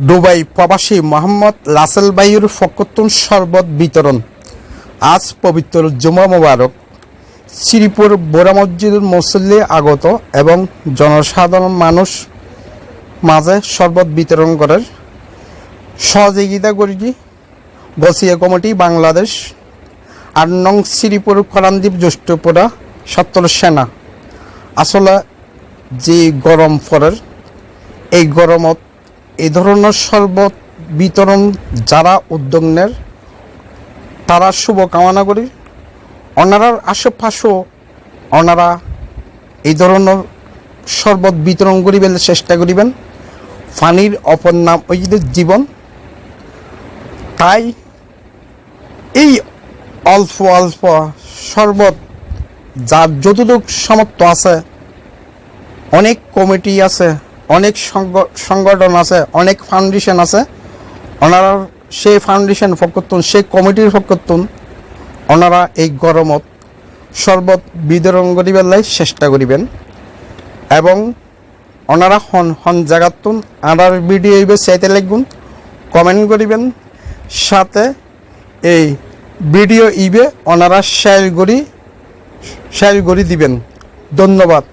Dubai প্রবাসী মোহাম্মদ রাসেল ভাইয়ের ফকতুন শরবত বিতরণ। আজ পবিত্র জুমা মোবারক শ্রীপুর বোরা মসজিদের মুসল্লি আগত এবং জনসাধারণ মানুষ মাঝে শরবত বিতরণ করার সহযোগিতা করেছি বসিয়া কমিটি বাংলাদেশ ৮ নং শ্রীপুর করানদ্বীপ জ্যেষ্ঠপুরা ছাত্র সেনা। আসলে যে গরম পড়ের এই গরমত এই ধরনের শরবত বিতরণ যারা উদ্যোগ নেয় তারা শুভকামনা করি। ওনারার আশেপাশেও ওনারা এই ধরনের শরবত বিতরণ করিবেন চেষ্টা করিবেন। পানির অপর নাম ওইদের জীবন। তাই এই অল্প অল্প শরবত যার যতটুকু সামর্থ্য আছে, অনেক কমিটি আছে, অনেক সংগঠন আছে, অনেক ফাউন্ডেশন আছে, ওনারা সেই ফাউন্ডেশন ফকতুন সেই কমিটির ফকতুন ওনারা এই গরমত শরবত বিতরণ করিবার লাই চেষ্টা করিবেন এবং ওনারা হন জায়গাতুন আনার ভিডিও এইবে চাইতে লাগবেন, কমেন্ট করিবেন, সাথে এই ভিডিও ইবে ওনারা শেয়ার করি দিবেন। ধন্যবাদ।